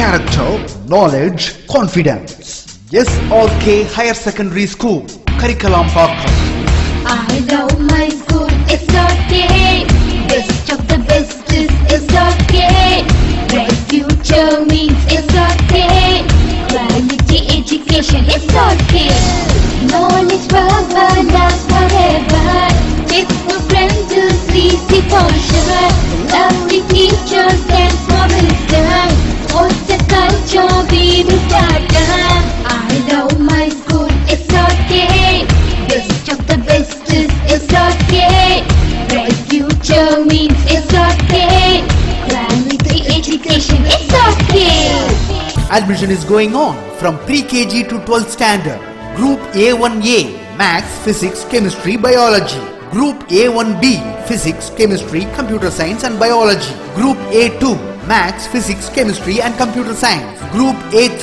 character, knowledge, confidence. SRK Higher Secondary School, Karikalambakkam. I love my school, SRK. Best of the best is SRK. Bright future means SRK. Quality education, SRK. Knowledge forever, love forever. Textbook friends, 3C for sure. Lovely teachers and promise them. What's the culture we will start? I love my school, SRK. Best of the best is SRK. Bright future means SRK. Quality education, SRK. Admission is going on from pre-KG to 12th standard. Group A1A, Maths, Physics, Chemistry, Biology. Group A1B, Physics, Chemistry, Computer Science and Biology. Group A2, Maths, Physics, Chemistry and Computer Science. Group A3,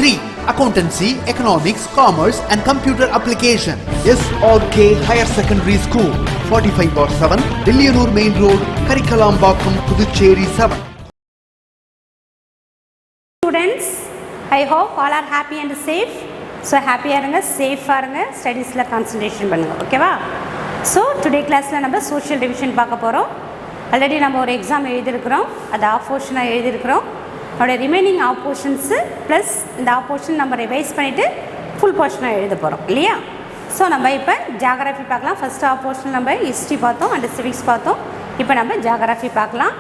Accountancy, Economics, Commerce and Computer Application. SRK Higher Secondary School, 45/7, Dilliyanur Main Road, Karikalambakkam, Puducherry 7. Students, I hope all are happy and safe. So happy இருங்க, சேஃபாக இருங்க, ஸ்டடீஸில் concentration பண்ணுங்கள், ஓகேவா? So today கிளாஸில் நம்ம social division பார்க்க போகிறோம். Already நம்ம ஒரு எக்ஸாம் எழுதியிருக்கிறோம், அது ஆஃப் போர்ஷனாக எழுதியிருக்கிறோம். அதோட ரிமைனிங் ஆஃப் போர்ஷன்ஸு ப்ளஸ் இந்த ஆஃப் போர்ஷன் நம்ம ரிவைஸ் பண்ணிவிட்டு ஃபுல் போர்ஷனாக எழுத போகிறோம் இல்லையா? ஸோ நம்ம இப்போ ஜியாகிரஃபி பார்க்கலாம். ஃபஸ்ட் ஆஃப் போர்ஷன் நம்ம ஹிஸ்ட்ரி பார்த்தோம் அண்ட் சிவிக்ஸ் பார்த்தோம். இப்போ நம்ம ஜியாகிரஃபி பார்க்கலாம்.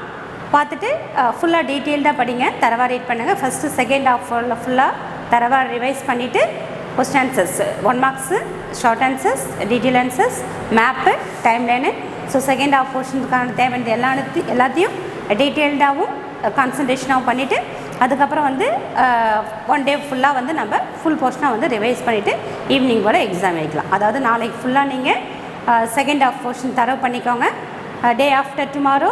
பார்த்துட்டு ஃபுல்லாக டீட்டெயில்டாக படிங்க, தரவாக ரீட் பண்ணுங்கள். ஃபஸ்ட்டு செகண்ட் ஆஃப் ஃபுல்லாக தரவாக ரிவைஸ் பண்ணிவிட்டு question answers 1 marks, short answers, detail answers, map, time line. So second half போர்ஷனுக்கான தேவையான எல்லாத்தையும் டீட்டெயில்டாகவும் கான்சன்ட்ரேஷனாகவும் பண்ணிவிட்டு அதுக்கப்புறம் வந்து 1 டே ஃபுல்லாக வந்து நம்ம ஃபுல் போர்ஷனாக வந்து ரிவைஸ் பண்ணிவிட்டு ஈவினிங் கூட எக்ஸாம் வைக்கலாம். அதாவது நாளைக்கு ஃபுல்லாக நீங்கள் செகண்ட் ஆஃப் போர்ஷன் தரவு பண்ணிக்கோங்க. Day after tomorrow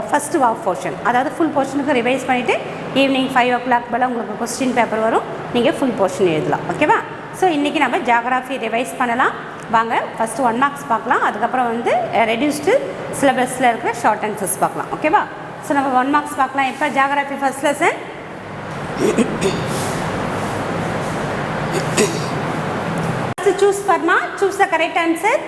first half portion, அதாவது ஃபுல் போர்ஷனுக்கு ரிவைஸ் பண்ணிவிட்டு ஈவினிங் 5 o'clock போல் உங்களுக்கு கொஸ்டின் பேப்பர் வரும், நீங்கள் ஃபுல் போர்ஷன் எழுதலாம், ஓகேவா? ஸோ இன்றைக்கி நம்ம ஜியாகிரஃபி ரிவைஸ் பண்ணலாம். வாங்க ஃபஸ்ட்டு 1 மார்க்ஸ் பார்க்கலாம், அதுக்கப்புறம் வந்து ரெடியூஸ்டு சிலபஸில் இருக்கிற ஷார்ட் ஆன்சர்ஸ் பார்க்கலாம், ஓகேவா? ஸோ நம்ம 1 மார்க்ஸ் பார்க்கலாம். இப்போ geography first lesson. Choose Burma, choose the correct answer.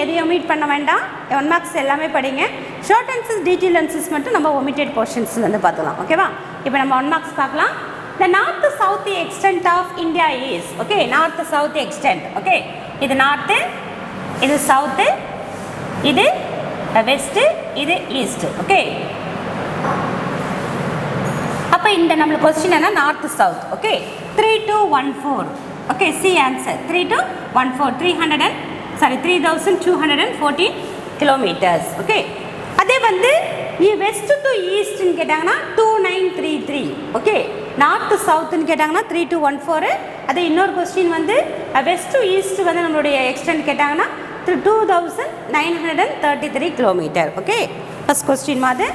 எதையும் ஒமிட் பண்ண வேண்டாம். 1 மார்க்ஸ் எல்லாமே படிங்க. ஷார்ட் ஆன்சர்ஸ், டீட்டெயில் ஆன்சர்ஸ் மட்டும் நம்ம ஒமிட்டட் போர்ஷன்ஸ்லேருந்து பார்த்துக்கலாம், ஓகேவா? இப்போ நம்ம 1 மார்க்ஸ் பார்க்கலாம். The north south extent of India is, okay, north south extent, okay, இது north, இது south, இது west, இது east, okay. அப்போ இந்த நம்மளுக்கு கொஸ்டின் என்ன, north south, okay. 3214, okay, C answer. 3214, 3214 kilometres, okay. அதே வந்து வெஸ்ட் டு ஈஸ்ட்னு கேட்டாங்கன்னா 2933, ஓகே. நார்த்து சவுத்துன்னு கேட்டாங்கன்னா 3214. அதே இன்னொரு கொஸ்டின் வந்து வெஸ்ட் டு ஈஸ்ட் வந்து நம்மளுடைய எக்ஸ்டென்ட் கேட்டாங்கன்னா 2933 கிலோமீட்டர், ஓகே. ஃபர்ஸ்ட் கொஸ்டின் மாதிரி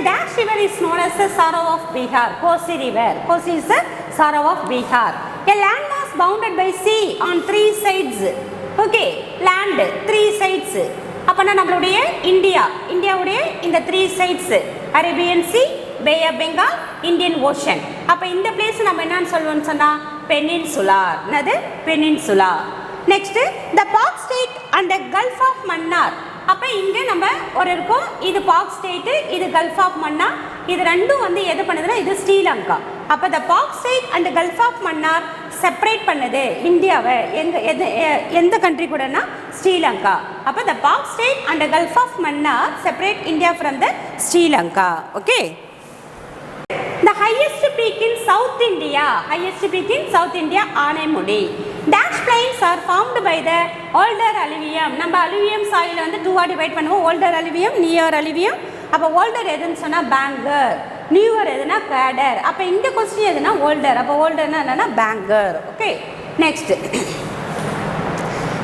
Dash river is known as the sorrow of Bihar. Kosi river. Kosi is the sorrow of Bihar. A land was bounded by sea on 3 sides. Okay, land 3 sides. அப்பனா நம்மளுடைய இந்தியாவுடைய இந்த 3 sides, Arabian sea, Bay of Bengal, Indian Ocean. அப்போ இந்த place நம்ம என்னன்னு சொல்லுவோம்னு சொன்னால் பெனின்சுலார். என்னது? Peninsula. Next the Palk strait and the Gulf of Mannar. அப்போ இங்கே நம்ம ஒரு இருக்கும், இது பாக் ஸ்டேட்டு, இது கல்ஃப் ஆஃப் மன்னார். இது ரெண்டும் வந்து எது பண்ணுதுன்னா இது ஸ்ரீலங்கா. அப்போ the Palk strait and Gulf of Mannar separate பண்ணுது இந்தியாவை எந்த கண்ட்ரி கூடனா ஸ்ரீலங்கா. அப்போ the Palk strait and Gulf of Mannar separate India from the Sri Lanka, okay. The highest peak in South India, Aanemudi. Dash plains are formed by the older alluvium. நம்ம alluvium soil வந்து 2 divide பண்ணுவோம், older alluvium, newer alluvium. அப்போ older எதுன்னு சொன்னால் banker, newer எதுனா கேடர். அப்போ இந்த question எதுனா ஓல்டர். அப்போ ஓல்டர்னா என்னன்னா banker, okay. Next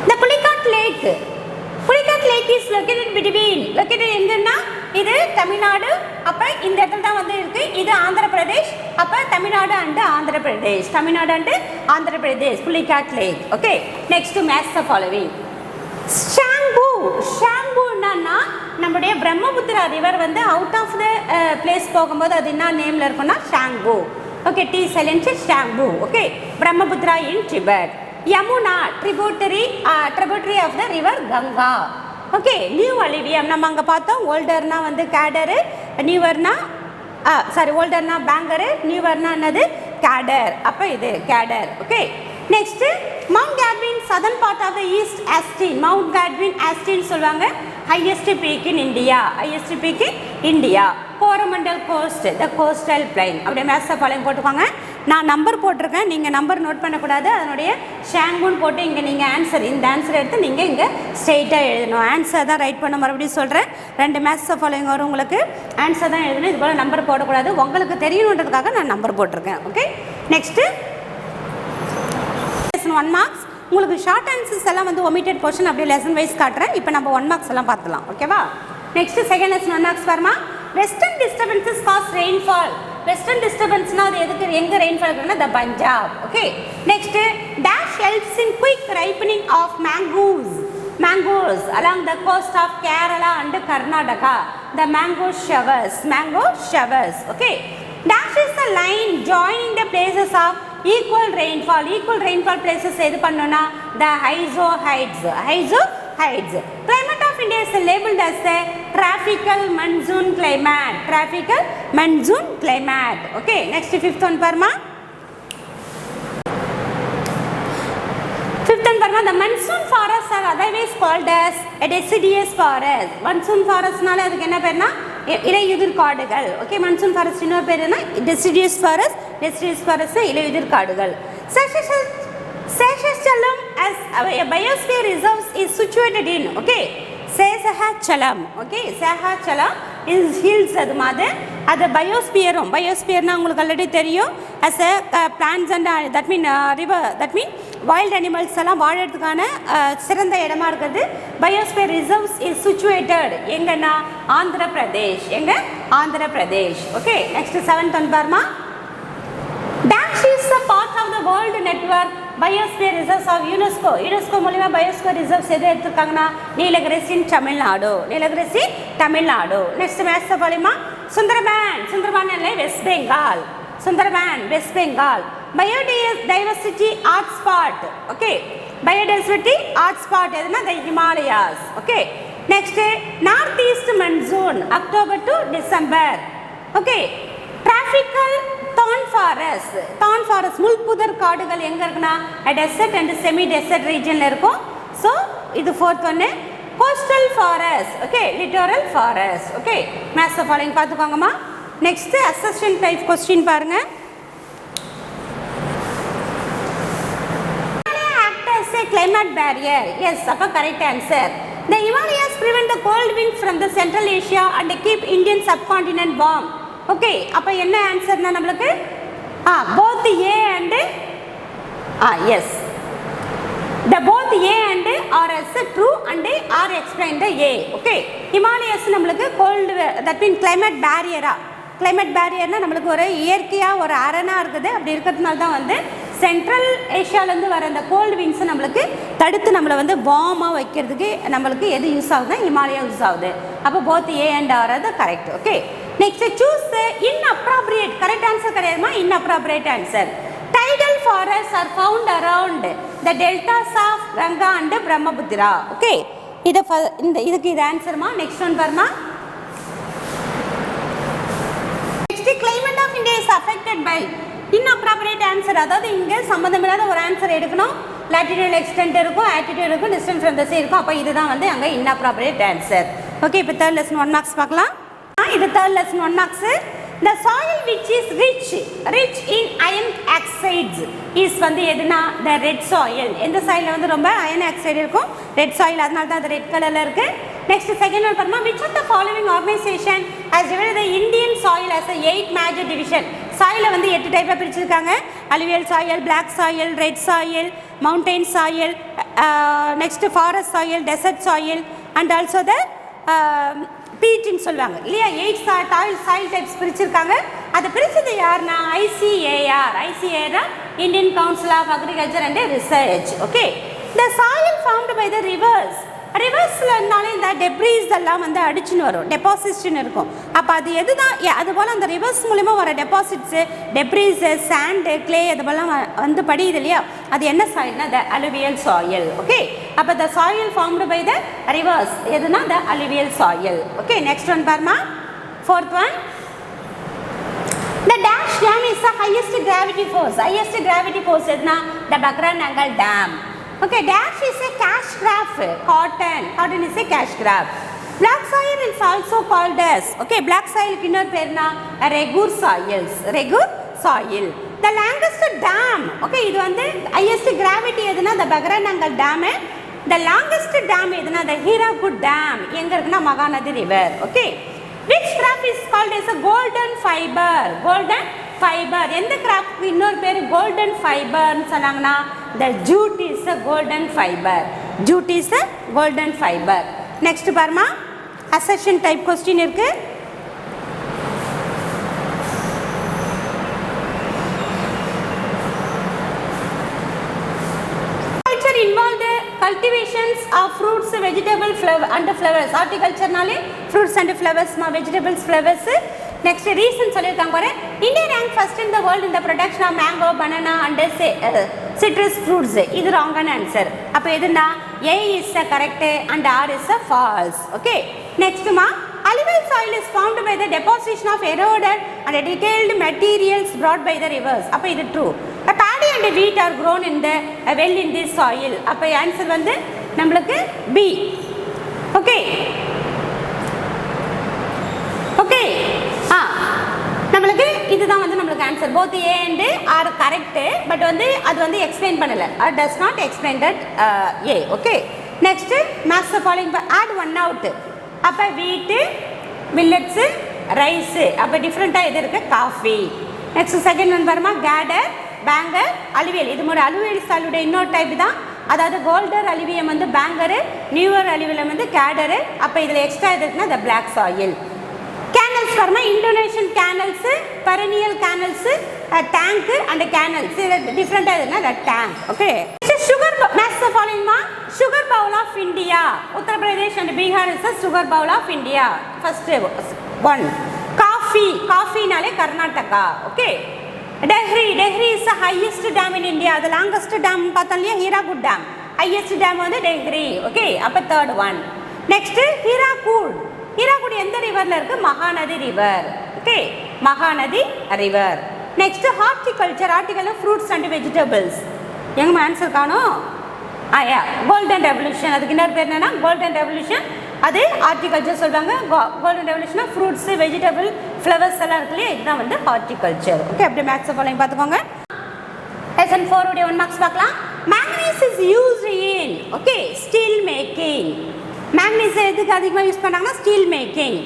the Pulicat Lake. Pulicat Lake is located எங்கன்னா இது தமிழ்நாடு. அப்போ இந்த இடத்துல தான் வந்து இருக்குது, இது ஆந்திர பிரதேஷ். அப்போ Tamil Nadu and Andhra Pradesh, Pulicat lake, okay. Next match the following. Tsangpo ஷாம்புன்னா நம்முடைய பிரம்மபுத்திரா ரிவர் வந்து அவுட் ஆஃப் த பிளேஸ் போகும்போது அது என்ன நேமில் இருக்குன்னா Tsangpo. Okay, T silence Tsangpo. Okay, Brahmaputra in Tibet. Yamuna tributary of the river Ganga. Okay, new alluvium நம்ம அங்கே பார்த்தோம். ஓல்டர்னா வந்து கேடரு, நியூவர்னா ஓல்டர்னா பேங்கரு, நியூவர்னா என்னது கேடர். அப்போ இது Khadar. Okay, next mount Godwin southern part of the east Austen. Mount Godwin Austen சொல்லுவாங்க. Highest peak in India. Highest peak in India. Coromandel coast, the coastal plain. அப்படியே match பாளையம் போட்டுக்கோங்க. நான் நம்பர் போட்டிருக்கேன், நீங்கள் நம்பர் நோட் பண்ணக்கூடாது. அதனுடைய ஷாங்குன்னு போட்டு இங்கே நீங்கள் ஆன்சர், இந்த ஆன்சர் எடுத்து நீங்கள் இங்கே ஸ்ட்ரெயிட்டாக எழுதணும். ஆன்சர் தான் ரைட் பண்ண மறுபடியும் சொல்கிறேன். 2 மேட்ச் ஃபாலோயிங் வரும் உங்களுக்கு. ஆன்சர் தான் எழுதணும். இது போல் நம்பர் போடக்கூடாது. உங்களுக்கு தெரியணுன்றதுக்காக நான் நம்பர் போட்டிருக்கேன். Okay, next 1 marks. உங்களுக்கு ஷார்ட் ஆன்சர்ஸ் எல்லாம் வந்து ஒமிட்டட் போர்ஷன் அப்படியே லெசன் வைஸ் காட்டுறேன். இப்போ நம்ம 1 மார்க்ஸ் எல்லாம் பார்த்துலாம். ஓகேவா? நெக்ஸ்ட்டு செகண்ட் லெசன் 1 மார்க்ஸ் வருமா? Western disturbances cause rainfall. Western டிஸ்டர்பன்ஸ்னா அது எதுக்கு எங்கே ரெயின்ஃபால் இருக்குன்னா the Punjab. Okay, next dash helps in quick ripening of mangoes along the coast of Kerala and Karnataka. The mango showers. Okay, dash is the line joining the places of equal rainfall places எது பண்ணோம்னா the isoheids. Climate of India is labeled as the tropical monsoon climate. Okay, next fifth one parma. The monsoon forests are otherwise called as a deciduous forest. Monsoon forest நால அதுக்கு என்ன பேர்னா இலையுதிர் காடுகள். Okay, monsoon forest இன்னொரு பேர் என்ன? deciduous forest இலையுதிர் காடுகள். Seshachalam as a biosphere reserve is situated in. Okay, Seshachalam. Okay, Seshachalam is hills. அது பயோஸ்பியர்னா உங்களுக்கு ஆல்ரெடி தெரியும். as a plants and that mean river, that mean wild animals எல்லாம் வாழறதுக்கான சிறந்த இடமா இருக்குது. பயோஸ்பியர் ரிசர்வ்ஸ் இஸ் சிச்சுவேட்டட் எங்கன்னா Andhra Pradesh. Okay, next 7th one பாருமா. Dash is a part of the world network biosphere reserves of UNESCO மூலமா biosphere reserves எது எடுத்துருக்காங்கன்னா Nilgiris Tamil Nadu. Next match பாலிமா. Sundarban West Bengal. biodiversity hotspot. Okay, biodiversity hotspot எதுனா the Himalayas. Okay, next northeast monsoon October to December. Okay, tropical thorn forest முள்புதர் காடுகள் எங்க இருக்குன்னா desert and semi desert regionல இருக்கும். so இது fourth one. coastal forest. Okay, littoral forest. Okay, mass following பார்த்துக்கோங்கம்மா. next assertion type question பாருங்க. Climate barrier. Yes, அப்ப correct answer. The Himalayas prevent the cold wind from the Central Asia and keep Indian subcontinent warm. Okay, அப்ப என்ன ஆன்சர்னா நமக்கு both A and yes. The both A and R is true and R explained A. Okay, Himalayas நமக்கு cold, that means climate barrier நம்மளுக்கு ஒரு இயற்கையாக ஒரு அரணா இருக்குது. அப்படி இருக்கிறதுனால தான் வந்து சென்ட்ரல் ஏஷியாவிலேருந்து வர அந்த கோல்டு விங்ஸை நம்மளுக்கு தடுத்து நம்மளை வந்து வார்மாக வைக்கிறதுக்கு நம்மளுக்கு எது யூஸ் ஆகுதுன்னா ஹிமாலயா யூஸ் ஆகுது. அப்போ போத் ஏ அண்ட் ஆர் அது correct. Okay, next choose inappropriate. Correct answer கிடையாதுமா, inappropriate answer. Tidal forest are found around the deltas of Ganga and Brahmaputra. Okay, இதுக்கு இது ஆன்சர்மா. நெக்ஸ்ட் ஒன் பாருமா. Climate of India is affected by inappropriate answer. அதாவது இங்கே சம்பந்தமில்லாத ஒரு ஆன்சர் எடுக்கணும். latitudinal extent இருக்கும், altitude இருக்கும், distance from the sea இருக்கும். அப்போ இதுதான் வந்து அங்கே inappropriate answer. ஓகே, இப்போ third lesson 1 marks பார்க்கலாம். இது third lesson 1 marks. The soil which is rich in iron oxides is வந்து எதுனா the red soil. எந்த சாயிலில் வந்து ரொம்ப iron oxide இருக்கும், red soil, அதனால தான் அது ரெட் கலரில் இருக்குது. Next, second one parma, which of the following organization has divided the Indian soil as a 8 major division? Soil வந்து 8 டைப்பா பிரிச்சிருக்காங்க. alluvial soil, black soil, red soil, mountain soil, next forest soil, desert soil and also the peat ன்னு சொல்வாங்க இல்லையா. 8 soil types பிரிச்சிருக்காங்க. அது பிரிச்சது யாருன்னா ICAR, Indian Council of Agriculture and Research. Okay, the soil formed by the rivers ரிவர்ஸ்லனாலே இந்த debris எல்லாம் வந்து அடிச்சுன்னு வரும், டெபாசிட்ஸ்னு இருக்கும். அப்போ அது எதுதான் அதுபோல் அந்த ரிவர்ஸ் மூலிமா வர டெபாசிட்ஸு, டெப்ரீஸு, சாண்டு, கிளே அதுபோலாம் வந்து படியுது இல்லையா, அது என்ன சாயில்னா த அலுவியல் சாயில். ஓகே, அப்போ the soil formed by the rivers எதுனா the alluvial soil. Okay, next one பாருமா, fourth one. The dash dam is the highest gravity force. Highest gravity force is the Bakranangal Dam. Okay, dash is a cash crop. Cotton. Cotton is a cash crop. Black soil is also called as. Okay, black soil kinnar perna regur soils. Regur soil. The longest dam. Okay, idu vandu highest gravity eduna the Bakranangal Dam. The longest dam eduna the Hirakud Dam. Enga irukna Mahanadi River. Okay. Which crop is called as a golden fiber? Golden fiber. எந்த crop இன்னொரு பேர் golden fiber னு சொன்னாங்கன்னா the jute is a golden fiber. Jute is a golden fiber. Next பாருமா, assertion type question இருக்கு. Culture involved cultivations of fruits, vegetable, flower and flowers. Horticulture naale fruits and flowers, vegetables, flowers. Next reason சொல்லிருக்காங்க பாரு, India ranked first in the world in the production of mango, banana and citrus fruits. இது wrong answer. அப்ப எதுனா A is the correct and R is the false. Okay, next ma, alluvial soil is formed by the deposition of eroded and detailed materials brought by the rivers. அப்ப இது true. Paddy and wheat are grown in the well in this soil. அப்ப answer வந்து நம்மளுக்கு B. Okay, okay, நம்மளுக்கு இதுதான் வந்து நம்மளுக்கு answer. both A and R correct, but வந்து அது வந்து எக்ஸ்பிளைன் பண்ணல, it does not explain that A. Okay, next match the following by add one out. அப்ப wheat, millets, rice, அப்ப டிஃபரண்டா இது இருக்கு காஃபி. நெக்ஸ்ட் செகண்ட் ஒன் பாருமா, கேடர், பேங்கர், அலுவியல். இது மாதிரி அலுவியல் சாலுடைய இன்னொரு டைப் தான், அதாவது கோல்டர் அலுவியம் வந்து பேங்கரு, நியூவர் அலுவியம் வந்து கேடரு. அப்போ இதில் எக்ஸ்ட்ரா எது இருக்குன்னா த பிளாக் சாயில். கேனல்ஸ் பாருமா, inundation canals, perennial canals, tank and canals. இது டிஃப்ரெண்ட்டாக எதுனா the tank. Okay, sugar match the ஃபாலோயிங்மா, sugar bowl of India. Uttar Pradesh and Bihar is the sugar bowl of India. First one. Coffee, காஃபினாலே Karnataka. Okay, Dehri, Dehri is the highest dam in India. The longest dam பார்த்தோம்லையா Hirakud Dam. Highest dam வந்து Dehri. Okay, அப்போ third one. Next Hirakud. Hirakud எந்த ரிவரில் இருக்கு? Mahanadi river. Okay, Mahanadi river. Next horticulture. Horticulture fruits and vegetables. எங்க answer காணும்? Golden revolution. அதுக்கு இன்னொரு பேர் என்னன்னா கோல்டன் ரெவல்யூஷன். அது ஹார்டிகல்ச்சர் சொல்கிறாங்க. Golden revolution fruits, vegetable, flowers எல்லாம் இருக்கு இல்லையா, இதுதான் வந்து ஹார்டிகல்ச்சர். ஓகே, அப்படியே மேக்ஸ் ஃபாலோயிங் பார்த்துக்கோங்க. லெசன் 4 உடைய 1 மார்க்ஸ் பார்க்கலாம். Manganese is used in okay steel making. Manganese எதுக்கு அதிகமாக யூஸ் பண்ணாங்கன்னா steel making.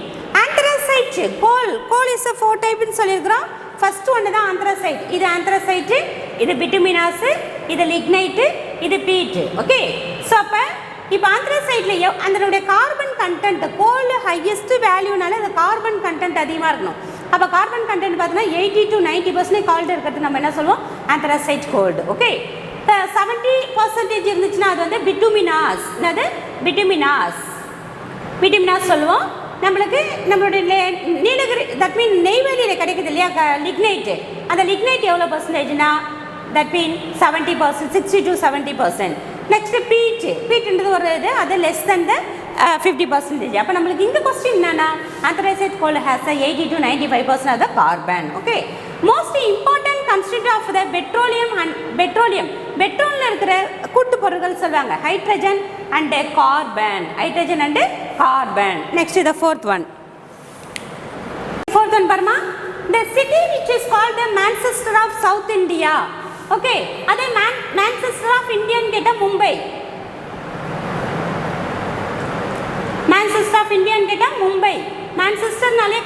Anthracite, coal. Coal is 4 டைப்னு சொல்லியிருக்கிறோம். ஃபர்ஸ்ட் ஒன்று தான் ஆந்த்ரசைட். இது ஆந்த்ரசைட்டு, இது பிட்டுமினாஸு, இது லிக்னைட்டு, இது பீட்டு. ஓகே, ஸோ அப்போ இப்போ ஆந்த்ரசைட்ல அதனுடைய கார்பன் கண்டென்ட், கோல் ஹையஸ்ட் வேல்யூனால அந்த கார்பன் கண்டென்ட் அதிகமாக இருக்கணும். அப்போ கார்பன் கண்டென்ட் பார்த்தீங்கன்னா 80 to 90% கால்டு இருக்கிறது நம்ம என்ன சொல்லுவோம்? Anthracite gold. ஓகே, 70% இருந்துச்சுன்னா அது வந்து பிட்டுமினாஸ். என்னது? பிட்டுமினாஸ். பிட்டுமினாஸ் சொல்லுவோம். நம்மளுக்கு நம்மளுடைய நீலகிரி, தட் மீன் நெய்வேலியில் கிடைக்குது இல்லையா லிக்னைட்டு, அந்த லிக்னைட் எவ்வளோ பர்சன்டேஜ்னா that mean 70%, 60 to 70%. Next peat. பீட்ன்றது ஒரு இது, அது லெஸ் தென் த 50%. அப்போ நம்மளுக்கு இந்த கொஸ்டின் என்னன்னா anthracite coal has 80 to 95% of the carbon. Okay, most important constituent of the petroleum and petroleum. பெட்ரோலில் இருக்கிற கூட்டு பொருட்கள் சொல்லுவாங்க hydrogen and carbon. Hydrogen and carbon. Next the fourth one. Fourth one பாருமா, the city which is called the Manchester of South India. Okay, அதே Manchester of India கேட்டா Mumbai. Manchester of India கேட்டா Mumbai. மான்செஸ்டர்னாலே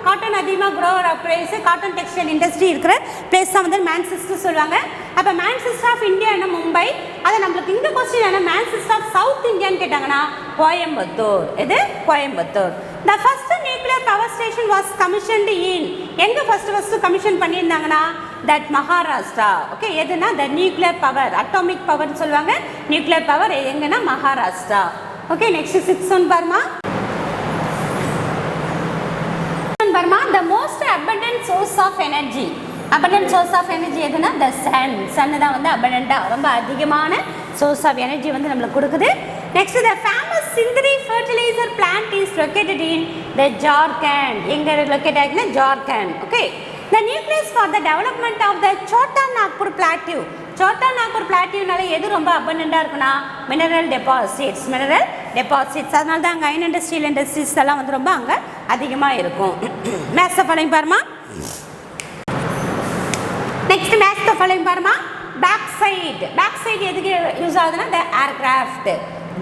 cotton அதிகமாக க்ரோ ஆகிற place, cotton textile industry இருக்கிற place தான் வந்து Manchester சொல்லுவாங்க. அப்போ மான்செஸ்டர் ஆஃப் இந்தியானா மும்பை. அதை நம்மளுக்கு இந்த கொஸ்டின் என்ன மான்செஸ்டர் ஆஃப் சவுத் இந்தியான்னு கேட்டாங்கன்னா கோயம்புத்தூர். இது Coimbatore. The first nuclear power station was commissioned in. எங்கே ஃபர்ஸ்ட் கமிஷன் பண்ணியிருந்தாங்கன்னா தட் மகாராஷ்டிரா. ஓகே, எதுனா த நியூக்ளியர் பவர், அட்டாமிக் பவர்னு சொல்லுவாங்க. நியூக்ளியர் பவர் எங்கன்னா மகாராஷ்டிரா. ஓகே நெக்ஸ்ட் 6 ஒன் பாருமா. The most abundant source of energy. Abundant source of energy எதுனா the sun. sun தான் வந்து abundant ரொம்ப அதிகமான source of energy வந்து நமக்கு கொடுக்குது. Next the famous Sindri fertilizer plant is located in the Jharkhand. எங்க located ஆகுதுன்னா Jharkhand. Okay. The nucleus for the development of the Chota Nagpur plateau. Chota Nagpur plateau நால எது ரொம்ப abundant இருக்குனா mineral deposits. Mineral deposits. அதனால தான் அங்க iron and steel industries எல்லாம் வந்து ரொம்ப அங்க அதிகமா இருக்கும். மேட்ச் ஃபாலோயிங் பாருமா. நெக்ஸ்ட் மேட்ச் ஃபாலோயிங் பாருமா. பேக் சைடு எதுக்கு யூஸ் ஆகுதுன்னா the aircraft.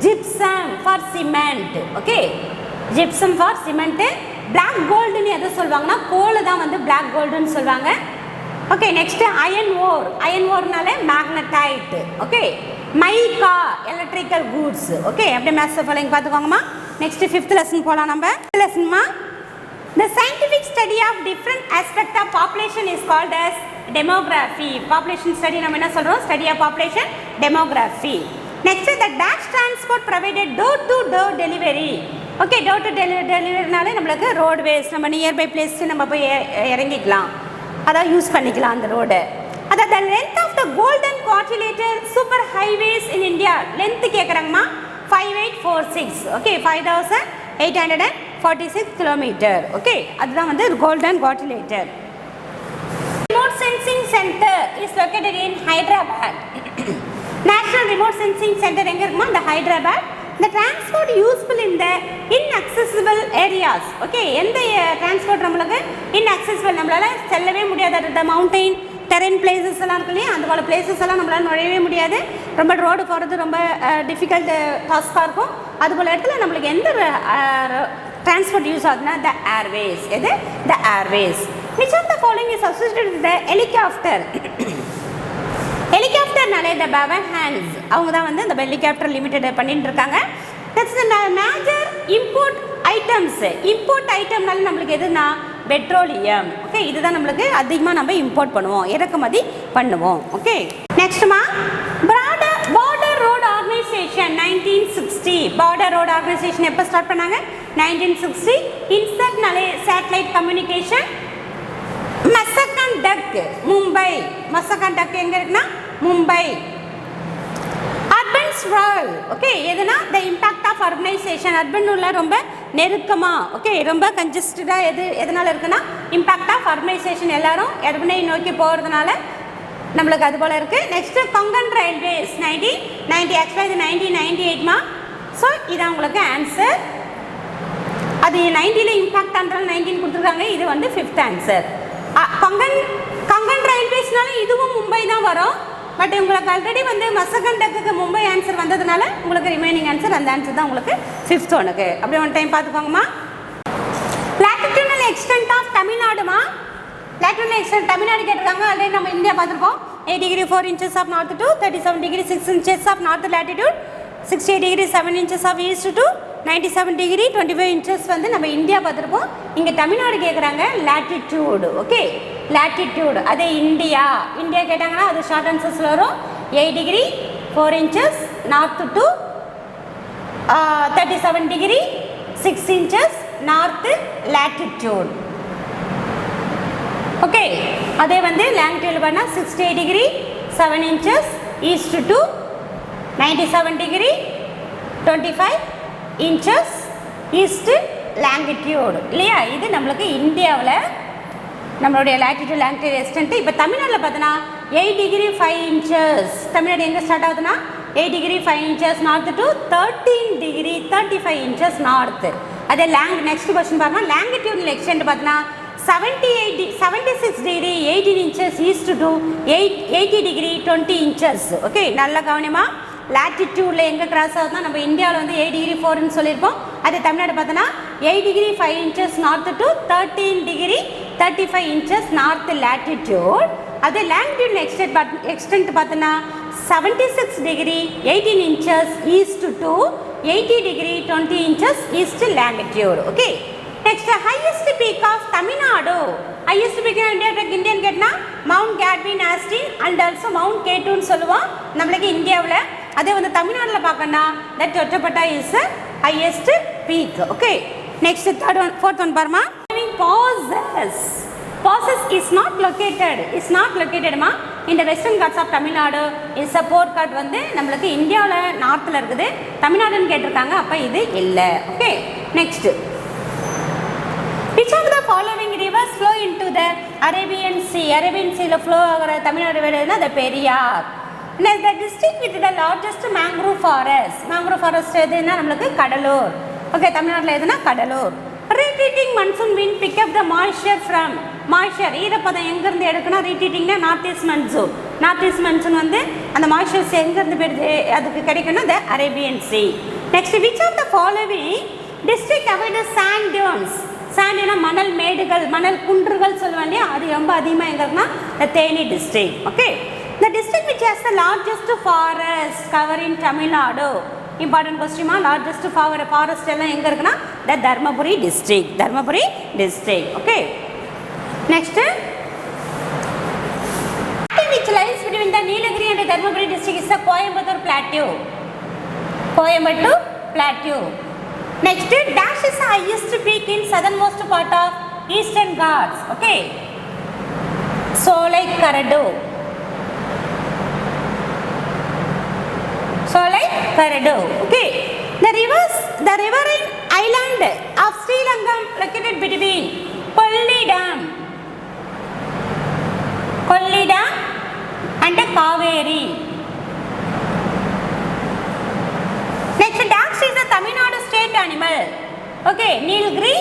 gypsum for cement. Okay gypsum for cement. black gold னு எதை சொல்வாங்கன்னா கோல் தான் வந்து black gold னு சொல்வாங்க. ஓகே நெக்ஸ்ட் iron oreனால magnetite. Okay mica electrical goods. Okay அப்படியே மேட்ச் ஃபாலோயிங் பார்த்துக்கோங்கம்மா. நெக்ஸ்ட் 5th லெசன் போலாம் நம்ம. லெசன்மா the scientific study of different aspect of population is called as demography. population study நம்ம என்ன சொல்றோம்? study of population demography. next the dash transport provided door to door delivery. okay door to deliveryனால நமக்கு roadways நம்ம nearby place நம்ம போய் இறங்கிக்கலாம், அத use பண்ணிக்கலாம் அந்த ரோட். அத the length of the golden quadrilateral super highways in India length கேக்குறாங்கமா 5846. okay 5846 kilometer. okay அதுதான் வந்து golden quadrilateral. remote sensing center is located in Hyderabad. national remote sensing center எங்க இருக்குமா? இந்த Hyderabad. the transport useful in the inaccessible areas. okay எந்த transport நமக்கு inaccessible நம்மளால செல்லவே முடியாத the mountain terrain places எல்லாம் இருக்கு இல்லையா, அந்த போல places எல்லாம் நம்மளால நுழையவே முடியாது, ரொம்ப ரோடு போகிறது ரொம்ப டிஃபிகல்ட் டாஸ்காக இருக்கும். அது போல் இடத்துல நம்மளுக்கு எந்த டிரான்ஸ்போர்ட் யூஸ் ஆகுதுன்னா the airways. எது? the airways. which of the following is associated with the helicopter? ஹெலிகாப்டர்னாலே இந்த பவர் ஹேண்ட்ஸ் அவங்க தான் வந்து இந்த ஹெலிகாப்டர் லிமிடெட் பண்ணிட்டு இருக்காங்க. That's the major import items. Import ஐட்டம்னால நம்மளுக்கு எதுனா பெட்ரோலியம். ஓகே இதுதான் நம்மளுக்கு அதிகமாக நம்ம இம்போர்ட் பண்ணுவோம், இறக்குமதி பண்ணுவோம். ஓகே நெக்ஸ்ட்மா border road organisation 1960. Border road organisation எப்போ ஸ்டார்ட் பண்ணாங்க? 1960. இன்சர்ட்னாலே satellite communication. Mazagon dock Mumbai. Mazagon dock எங்க இருக்குன்னா மும்பை. Urban sprawl. ஓகே எதுனா the impact of urbanization. Urban உள்ள ரொம்ப நெருக்கமா ஓகே ரொம்ப கன்ஜஸ்டடா எதனால இருக்குன்னா இம்பாக்ட் ஆஃப் அர்பனைசேஷன். எல்லாரும் அர்பனை நோக்கி போகிறதுனால நம்மளுக்கு அது போல இருக்கு. Next Konkan railways 1990. ஆக்சுவலாக இது 1998மா. ஸோ இதான் உங்களுக்கு ஆன்சர். அது 90ல இம்பாக்ட் ஆன்றால் 19 கொடுத்துருக்காங்க. இது வந்து 5th ஆன்சர். கொங்கன் ரயில்வேஸ்னால இதுவும் மும்பை தான் வரும். பட் உங்களுக்கு ஆல்ரெடி வந்து மசகன் டக்குக்கு மும்பை ஆன்சர் வந்ததுனால உங்களுக்கு ரிமைனிங் ஆன்சர் அந்த ஆன்சர் தான் உங்களுக்கு 5th ஒனுக்கு. அப்படியே ஒன் டைம் பார்த்துக்கோங்கம்மா. latitudinal extent of தமிழ்நாடுமா. latitudinal extent தமிழ்நாடு கேட்டிருக்காங்க. ஆல்ரெடி நம்ம இந்தியா பார்த்துருக்கோம். 8 degree 4 inches of north to 37 degree 6 inches of north latitude, 68 degree 7 inches of east to 97 degree 25 inches வந்து நம்ம இந்தியா பார்த்துருப்போம். இங்கே தமிழ்நாடு கேட்குறாங்க latitude. ஓகே latitude அதே இந்தியா கேட்டாங்கன்னா அது ஷார்ட் ஆன்சர்ஸில் வரும். 8 degree 4 inches north to 37 degree 6 inches north latitude. Okay அதே வந்து லாங்கிடியூட் பண்ணால் 68 degree 7 inches east to 97 degree 25 inches east longitude இல்லையா. இது நம்மளுக்கு இந்தியாவில் நம்மளுடைய latitude லாங்கிடியூட் எக்ஸ்டென்ட். இப்போ தமிழ்நாட்டில் பார்த்தோன்னா 8 degree 5 inches. தமிழ்நாடு எங்கே ஸ்டார்ட் ஆகுதுன்னா 8 degree 5 inches north to 13 degree 35 inches north. அதே நெக்ஸ்ட் கொஸ்டின் பாருங்கள். லாங்கிடியூட் எக்ஸ்டென்ட் பார்த்தோன்னா 76 degree 18 inches east to 80 degree 20 inches. Okay நல்ல கவனிமா. latitudeல எங்கே கிராஸ் ஆகுதுன்னா நம்ம இந்தியாவில் வந்து 8 degree 4ன்னு சொல்லியிருப்போம். அது தமிழ்நாடு பார்த்தோன்னா 8 degree 5 inches north to 13 degree 35 inches north latitude. அதே லாங்கிடியூட் எக்ஸ்டென்ட் பார்த்தோன்னா 76 degree 18 inches east to 80 degree 20 inches east latitude. Okay next highest peak of Tamil Nadu. Highest peak Indian கேட்டால் mount Godwin Austen and also mount கேட்டூன்னு சொல்லுவோம். நம்மளுக்கு இந்தியாவில் அதே வந்து தமிழ்நாட்டில் பார்க்கணும்னா that Doddabetta is highest peak. Okay, next third one, fourth one பாருமா. Pauses is not located மா in the western Ghats of Tamil Nadu. is a postcard வந்து நம்மளுக்கு இந்தியாவில் நார்த்தில் இருக்குது, தமிழ்நாடுன்னு கேட்டிருக்காங்க, அப்போ இது இல்லை. Okay, next which of the following rivers flow into the Arabian Sea? Arabian Sea ல flow ஆகிற Tamil Nadu வேடுனா the Periyar. Next, the district with the largest mangrove forest எதுனா நம்மளுக்கு கடலூர். ஓகே, தமிழ்நாட்டில் எதுனா Cuddalore. Retreating monsoon wind pick up the moisture ஈரப்பதம் எங்கேருந்து எடுக்கணும்? retreatingனா north east monsoon வந்து அந்த மாய்ஸ்சர்ஸ் எங்கேருந்து போயிடுது அதுக்கு கிடைக்கணும்? the Arabian Sea. Next, which of the following district avoid sand dunes? சாண்டினா மணல் மேடுகள், மணல் குன்றுகள் சொல்லுவாங்க இல்லையா, அது ரொம்ப அதிகமாக எங்கே இருக்குன்னா the Theni district. Okay, the district which has the largest forest covering Tamil Nadu. Important question, largest forest எல்லாம் எங்கே இருக்குன்னா the Dharmapuri district. Okay, next which lies between the Nilagiri and the Dharmaburi district is the Coimbatore plateau. Next, dash is the highest peak in southernmost part of Eastern Ghats. Okay, Solai Karadu. Okay, the riverine island of Sri Lanka located between Kolli Dam and Kaveri. Next, dash is a Tamil Nadu state animal. Okay, Nilgiri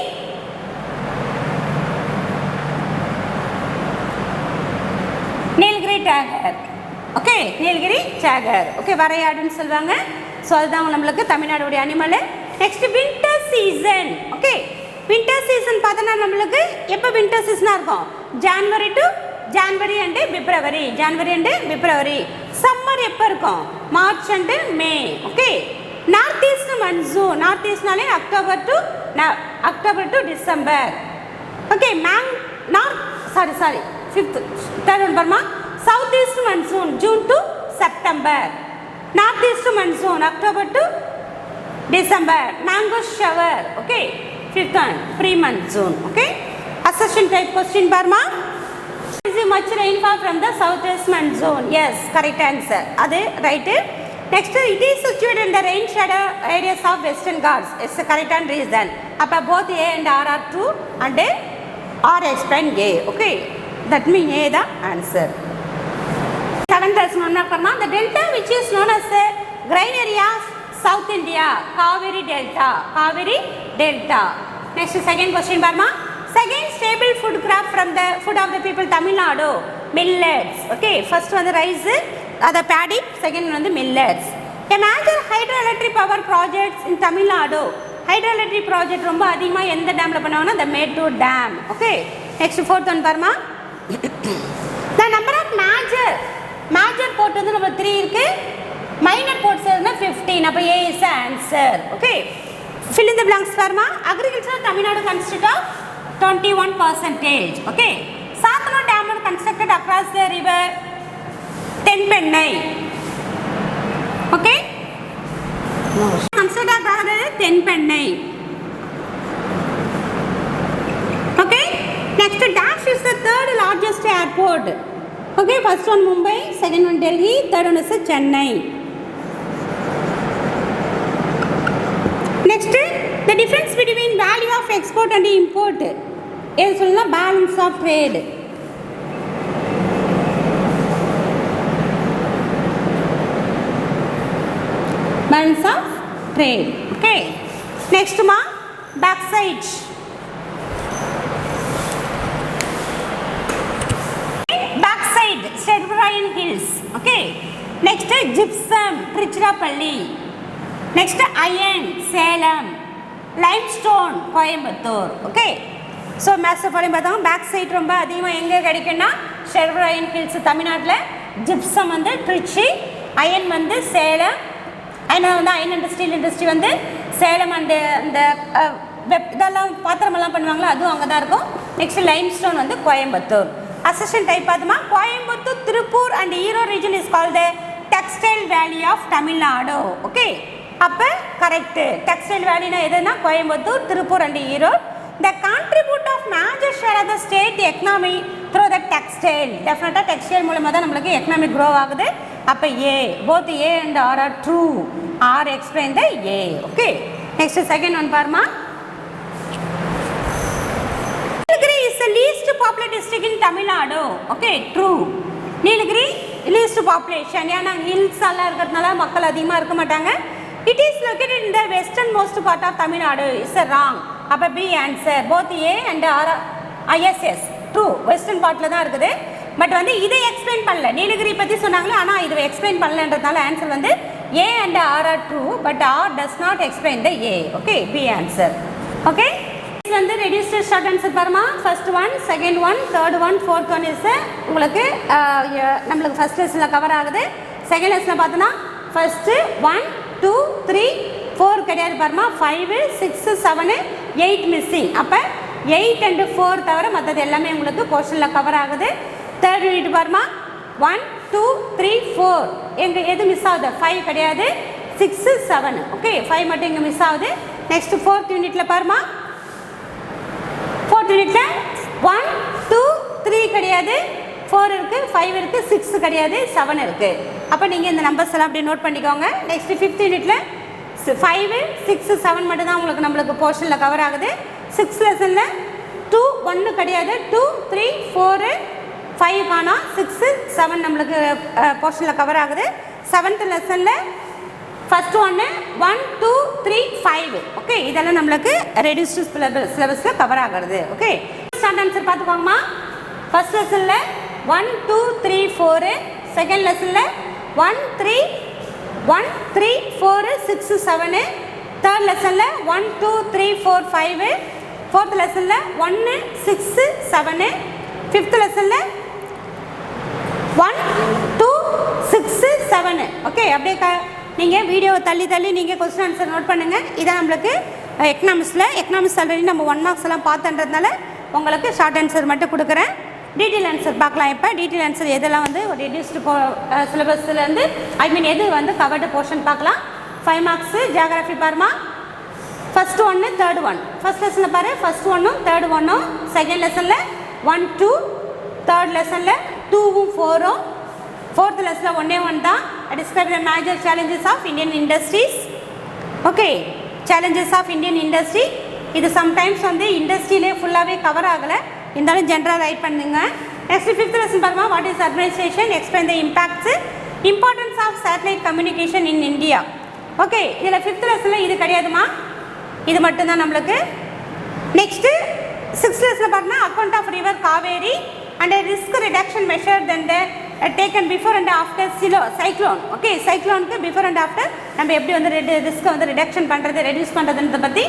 tiger. Okay, Nilgiri சேகர். Okay, வரையாடுன்னு சொல்லுவாங்க. So அதுதான் நம்மளுக்கு தமிழ்நாடுடைய animal. Next winter season. Okay, winter season பார்த்தோன்னா நம்மளுக்கு எப்போ winter சீசனாக இருக்கும்? January and February. சம்மர் எப்போ இருக்கும்? March and May. Okay, north east monsoon, north ஈஸ்ட்னாலே October to December. Okay, fifth third one பாருமா. South east monsoon June to September. North east monsoon October to December. Mango shower. Okay, fifth one pre-monsoon. Okay, assertion type question barma. Is much rainfall from the southwest monsoon? Yes, correct answer. Adu right. Next, it is situated in the rain shadow areas of Western Ghats. It's the correct and reason. Appa both A and R are true and R explain A. Okay, that means A the answer. Seventh lesson on the delta which is known as the grain area of South India, Kaveri Delta. Next, second question Barma. Second stable food crop from the food of the people Tamil Nadu, millets. Okay, first one the rice, the paddy, second one the millets. A major hydroelectric power projects in Tamil Nadu. Hydroelectric project romba adhigama endha dam la panavana? The Mettur Dam. Okay, next fourth one Barma. The number of major port வந்து நம்ம 3 இருக்கு, minor ports வந்து 15. அப்ப A is the answer. Okay, fill in the blanks farma. Agriculture Tamil Nadu constitute of 21%. Okay, Satna Dam constructed across the river Tenpennai. Okay, constructed across the Tenpennai. Okay, next dash is the third largest airport. Okay, first one Mumbai, second one Delhi, third one is Chennai. Next, the difference between value of export and import. This is the balance of trade. Balance of trade. Okay. Next, backside. Stedbrine Hills. Okay, next gypsum Trichurapalli. Next iron Salem. Limestone Coimbatore. Okay, so master following பார்த்தோம். Back side ரொம்ப அதிகமாக எங்கே கிடைக்குன்னா ஸ்டெட்பிரைன் hills தமிழ்நாட்டில், gypsum வந்து Trichy, iron வந்து Salem, iron வந்து iron and Steeles industry வந்து Salem and இந்த இதெல்லாம் பாத்திரமெல்லாம் பண்ணுவாங்களோ அதுவும் அங்கே தான் இருக்கும். நெக்ஸ்ட் லைம்ஸ்டோன் வந்து கோயம்புத்தூர். Assertion type பார்த்தோமா, Coimbatore, Tiruppur and Erode region is called the textile valley of Tamil Nadu. Okay, அப்போ கரெக்டு. டெக்ஸ்டைல் வேலினா எதுனா Coimbatore, Tiruppur and Erode. The contribute of major share of the state economy through the textile. Definitely textile மூலமா தான் நமக்கு economic grow ஆகுது. அப்போ A, both A and R are true. R explain the A. Okay. Next second one பாருமா. Nilgiri is the least populated district in Tamil Nadu. Okay, true. Nilgiri least population. ஏன்னா hills எல்லாம் இருக்கிறதுனால மக்கள் அதிகமாக இருக்க மாட்டாங்க. It is located in the westernmost part of Tamil Nadu. It's wrong. அப்போ B answer. Both A and R. Yes, yes. True. Western partல தான் இருக்குது. பட் வந்து இதை எக்ஸ்பிளைன் பண்ணல. நீலகிரி பற்றி சொன்னாங்களே, ஆனால் இதை எக்ஸ்பிளைன் பண்ணலன்றதுனால ஆன்சர் வந்து A and R are true. But R does not explain the A. Okay, B answer. Okay. This வந்து reduced short answer பாருமா. First one, second one, third one, fourth one is உங்களுக்கு நம்மளுக்கு first லெசனில் cover ஆகுது. Second லெசனில் பார்த்தோன்னா first 1, 2, 3, 4 கிடையாது பாருமா. 5, 6, 7, 8 மிஸ்ஸிங். அப்போ 8 and 4 தவிர மற்றது எல்லாமே உங்களுக்கு போர்ஷனில் கவர் ஆகுது. தேர்ட் யூனிட் பாருமா. 1, 2, 3, 4 எங்கே எது மிஸ் ஆகுது? 5 கிடையாது, 6, 7. ஓகே, 5 மட்டும் இங்கே மிஸ் ஆகுது. நெக்ஸ்ட் ஃபோர்த் யூனிட்டில் பாருமா. ஃபோர்த் யூனிட்டில் 1, 2, 3 கிடையாது, 4 இருக்குது, 5 இருக்குது, 6 கிடையாது, 7 இருக்குது. அப்போ நீங்கள் இந்த நம்பர்ஸ் எல்லாம் அப்படியே நோட் பண்ணிக்கோங்க. நெக்ஸ்ட் ஃபிஃப்த் யூனிட்டில் 5, 6, 7 மட்டும் தான் உங்களுக்கு நம்மளுக்கு போர்ஷனில் கவர் ஆகுது. 6th லெசனில் 2, 1 கிடையாது, 2, 3, 4, 5 காணா, 6, 7 நம்மளுக்கு போர்ஷனில் கவர் ஆகுது. 7th லெசனில் ஃபஸ்ட்டு 1, 2, 3, 5. ஓகே, இதெல்லாம் நம்மளுக்கு ரெடியூஸ்டு சிலபஸில் கவர் ஆகிறது. ஓகே, ஸ்டார்ட் ஆன்சர் பார்த்துக்கோங்கம்மா. ஃபஸ்ட் லெசனில் 1, 2, 3, 4. செகண்ட் லெசனில் 1, 3, 4, 6, 7. தேர்ட் லெசனில் 1, 2, 3, 4, 5. ஃபோர்த் லெசனில் 1, 6, 7. ஃபிஃப்த் லெசனில் 1, 2, 6, 7. ஓகே, அப்படியே நீங்கள் வீடியோவை தள்ளி நீங்கள் கொஸ்டின் ஆன்சர் நோட் பண்ணுங்கள். இதான் நம்மளுக்கு எக்கனாமிக்ஸ் ஆல்ரெடி நம்ம 1 மார்க்ஸ் எல்லாம் பார்த்துன்றதுனால உங்களுக்கு ஷார்ட் ஆன்சர் மட்டும் கொடுக்குறேன். டீட்டெயில் ஆன்சர் பார்க்கலாம். இப்போ டீட்டெயில் ஆன்சர் எதெல்லாம் வந்து ஒரு ரெடியூஸ்டு சிலபஸ்லேருந்து எது வந்து கவர்டு போர்ஷன் பார்க்கலாம். 5 மார்க்ஸு ஜியாகிரஃபி பாருமா. First 1, third 1. ஃபஸ்ட் லெசனில் பாரு, ஃபஸ்ட் 1ம் தேர்ட் 1ம். செகண்ட் லெசனில் 1, 2. தேர்ட் லெசனில் 2ம் 4ம். ஃபோர்த் லெசனில் 1 1 தான். Describe the major challenges of Indian industries. Okay, challenges of Indian industry. இது சம்டைம்ஸ் வந்து இண்டஸ்ட்ரியிலே ஃபுல்லாகவே கவர் ஆகலை, இருந்தாலும் ஜென்ரலாக ரைட் பண்ணுங்க. நெக்ஸ்ட் ஃபிஃப்த் லெசன் பாருமா. What is urbanisation? Explain the impacts, importance of satellite communication in India. Okay, இதில் ஃபிஃப்த் லெசனில் இது கிடையாதுமா, இது மட்டும்தான் நம்மளுக்கு. நெக்ஸ்ட்டு சிக்ஸ்த் லெசனில் பார்த்தோன்னா account of river Kaveri and risk reduction measure then taken before and after cyclone. Okay, சைக்ளோனுக்கு பிஃபோர் அண்ட் ஆஃப்டர் நம்ம எப்படி வந்து ரிஸ்க்கை வந்து ரிடக்ஷன் பண்ணுறது, ரெடியூஸ் பண்ணுறதுன்றதை பற்றி.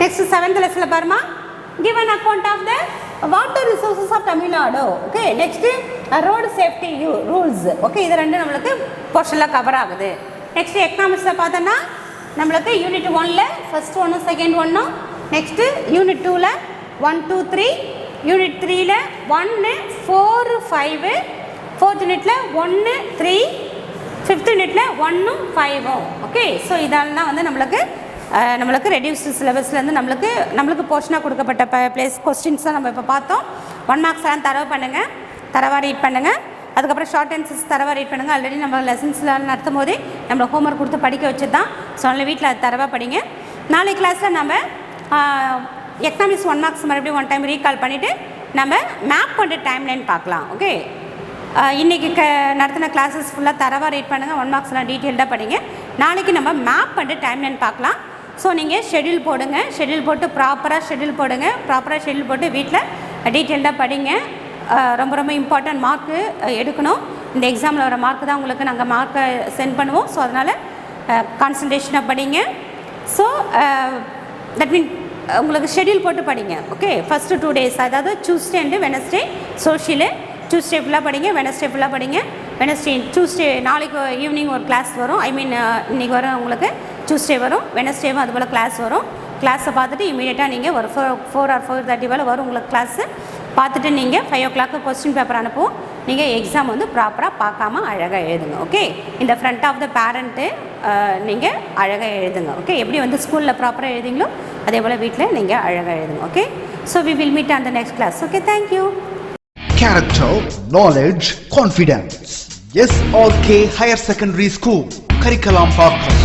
நெக்ஸ்ட் செவன்த் லெசனில் பாருமா. give an account of the water resources of Tamil Nadu. Okay, next road safety rules. Okay, இது ரெண்டு நம்மளுக்கு போர்ஷன்ல கவர் ஆகுது. நெக்ஸ்ட் எக்கனாமிக்ஸ்ல பார்த்தோம்னா நம்மளுக்கு யூனிட் 1ல ஃபர்ஸ்ட் 1 செகண்ட் 1, நெக்ஸ்ட் யூனிட் 2ல 1 2 3, யூனிட் 3ல 1 4 5, ஃபோர்த் யூனிட்ல 1 3, ஃபிஃப்த் யூனிட்ல 1 5. ஓகே, ஸோ இதெல்லாம் வந்து நம்மளுக்கு ரெடியூஸ்டு சிலபஸ்லேருந்து நம்மளுக்கு போர்ஷனாக கொடுக்கப்பட்ட பிளேஸ் கொஸ்டின்ஸ் தான் நம்ம இப்போ பார்த்தோம். 1 மார்க்ஸ் எல்லாம் தரவாக ரீட் பண்ணுங்கள். அதுக்கப்புறம் ஷார்ட் ஆன்சர்ஸ் தரவாக ரீட் பண்ணுங்கள். ஆல்ரெடி நம்ம லெசன்ஸில் நடத்தும் போதே நம்மளுக்கு ஹோம்ஒர்க் கொடுத்து படிக்க வச்சு தான். ஸோ அதனால் வீட்டில் அது தரவாக படிங்க. நாளைக்கு கிளாஸில் நம்ம எக்கனாமிக்ஸ் 1 மார்க்ஸ் மறுபடியும் 1 டைம் ரீகால் பண்ணிவிட்டு நம்ம மேப் பண்ணுற டைம்லைன் பார்க்கலாம். ஓகே, இன்றைக்கி நடத்தின கிளாஸஸ் ஃபுல்லாக தரவாக ரீட் பண்ணுங்கள். 1 மார்க்ஸ்லாம் டீட்டெயில்டாக படிங்க. நாளைக்கு நம்ம மேப் பண்ணுற டைம்லைன் பார்க்கலாம். ஸோ நீங்கள் ஷெட்யூல் போடுங்க, ஷெட்யூல் போட்டு ப்ராப்பராக ஷெட்யூல் போட்டு வீட்டில் டீட்டெயில்டாக படிங்க. ரொம்ப ரொம்ப இம்பார்ட்டன்ட் மார்க்கு எடுக்கணும். இந்த எக்ஸாமில் வர மார்க்கு தான் உங்களுக்கு நாங்கள் மார்க்கை சென்ட் பண்ணுவோம். ஸோ அதனால் கான்சன்ட்ரேஷனாக படிங்க. ஸோ தட் மீன் உங்களுக்கு ஷெட்யூல் போட்டு படிங்க. ஓகே, ஃபஸ்ட்டு 2 days, அதாவது Tuesday and Wednesday social. Tuesday ஃபுல்லாக படிங்க, வெனஸ்டே ஃபுல்லாக படிங்க. டியூஸ்டே நாளைக்கு ஈவினிங் ஒரு கிளாஸ் வரும். இன்றைக்கி வரும் உங்களுக்கு டியூஸ்டே வரும், வெனஸ்டேவும் அதுபோல் கிளாஸ் வரும். கிளாஸை பார்த்துட்டு இமீடியட்டாக நீங்கள் ஒரு 4 or 4:30 வரும் உங்களுக்கு கிளாஸு. பார்த்துட்டு நீங்கள் 5 o'clock கொஸ்டின் பேப்பர் அனுப்புவோம். நீங்கள் எக்ஸாம் வந்து ப்ராப்பராக பார்க்காம அழகாக எழுதுங்க. ஓகே, இந்த ஃப்ரண்ட் ஆஃப் த பேரண்ட்டு நீங்கள் அழகாக எழுதுங்க. ஓகே, எப்படி வந்து ஸ்கூலில் ப்ராப்பராக எழுதிங்களோ அதே போல் வீட்டில் நீங்கள் அழகாக எழுதுங்க. Okay, so we will meet on the next class. Okay, thank you. Character, knowledge, confidence. SRK Higher Secondary School, Curriculum Pakkam.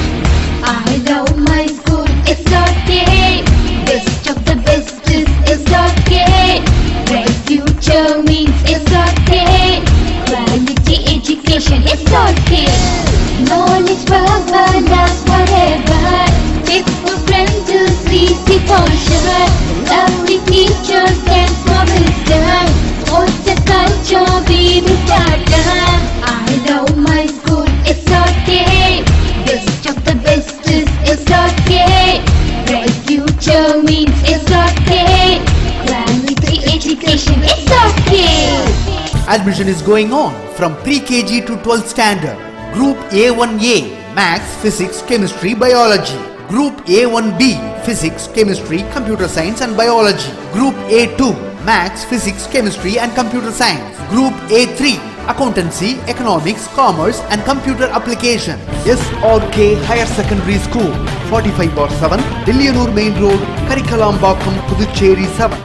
I love my school, it's okay. Best of the best is it's okay. Bright future means it's okay. Quality education, it's okay. Knowledge forever, love forever. Faithful friends to see the culture. Lovely teachers and for wisdom. What's the culture we will start? I love my school, it's okay. Best of the best is it's okay. Bright future means it's okay. Quality education, it's okay. Admission is going on from pre-KG to 12th standard. Group A1A, Maths, Physics, Chemistry, Biology. Group A1B, Physics, Chemistry, Computer Science and Biology. Group A2, Maths, Physics, Chemistry and Computer Science. Group A3, Accountancy, Economics, Commerce and Computer Application. SRK Higher Secondary School, 45/7, Dillianur Main Road, Karikalam Pakkam, Puducherry 7.